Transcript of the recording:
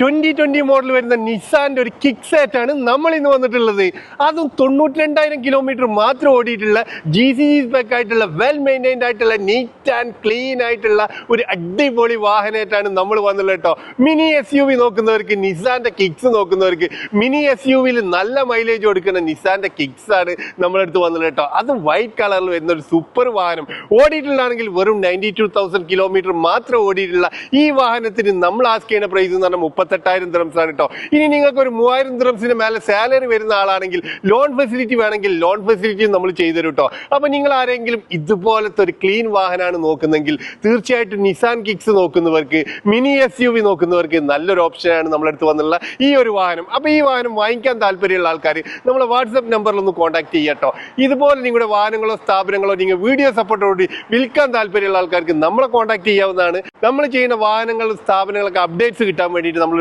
2020 model വരുന്ന നിസാന്റെ ഒരു kick set ആണ് നമ്മൾ ഇന്ന് വന്നിട്ടുള്ളത്. അതും 92,000 കിലോമീറ്റർ മാത്രം ഓടിയിട്ടുള്ള GCC സ്പെക് ആയിട്ടുള്ള വെൽ മെയിൻറ്റൈൻഡ് ആയിട്ടുള്ള നീറ്റ് ആൻഡ് ക്ലീൻ ആയിട്ടുള്ള ഒരു അടിപൊളി വാഹനമായിട്ടാണ് നമ്മൾ വന്നുള്ളത് കേട്ടോ. മിനി SUV നോക്കുന്നവർക്ക്, നിസാന്റെ കിക്സ് നോക്കുന്നവർക്ക്, മിനി SUVയിൽ നല്ല മൈലേജ് കൊടുക്കുന്ന നിസാന്റെ കിക്സ് ആണ് നമ്മളടുത്ത് വന്നുള്ളത് കേട്ടോ. അതും വൈറ്റ് കളറിൽ വരുന്ന ഒരു സൂപ്പർ വാഹനം. ഓടിയിട്ടുള്ളതാണെങ്കിൽ വെറും 92,000 കിലോമീറ്റർ മാത്രം ഓടിയിട്ടുള്ള ഈ വാഹനത്തിന് നമ്മൾ ആസ്ക് ചെയ്യുന്ന പ്രൈസ് എന്ന് പറഞ്ഞാൽ 38,000 ദിർഹംസ് ആണ് കേട്ടോ. ഇനി നിങ്ങൾക്ക് ഒരു 3,000 ദിർഹംസിന് മേലെ സാലറി വരുന്ന ആളാണെങ്കിൽ ലോൺ ഫെസിലിറ്റി വേണമെങ്കിൽ ലോൺ ഫെസിലിറ്റി നമ്മൾ ചെയ്തു തരും കേട്ടോ. അപ്പൊ നിങ്ങൾ ആരെങ്കിലും ഇതുപോലത്തെ ഒരു ക്ലീൻ വാഹനമാണ് നോക്കുന്നെങ്കിൽ തീർച്ചയായിട്ടും നിസാൻ കിക്സ് നോക്കുന്നവർക്ക്, മിനി SUV നോക്കുന്നവർക്ക് നല്ലൊരു ഓപ്ഷനാണ് നമ്മളടുത്ത് വന്നുള്ള ഈ ഒരു വാഹനം. അപ്പൊ ഈ വാഹനം വാങ്ങിക്കാൻ താല്പര്യമുള്ള ആൾക്കാർ നമ്മളെ വാട്സ്ആപ്പ് നമ്പറിൽ ഒന്ന് കോൺടാക്ട് ചെയ്യാട്ടോ. ഇതുപോലെ നിങ്ങളുടെ വാഹനങ്ങളോ സ്ഥാപനങ്ങളോ നിങ്ങൾ വീഡിയോ സപ്പോർട്ടോടുകൂടി വിൽക്കാൻ താല്പര്യമുള്ള ആൾക്കാർക്ക് നമ്മളെ കോൺടാക്ട് ചെയ്യാവുന്നതാണ്. നമ്മൾ ചെയ്യുന്ന വാഹനങ്ങളും സ്ഥാപനങ്ങളൊക്കെ അപ്ഡേറ്റ്സ് കിട്ടാൻ വേണ്ടിയിട്ട് നമ്മൾ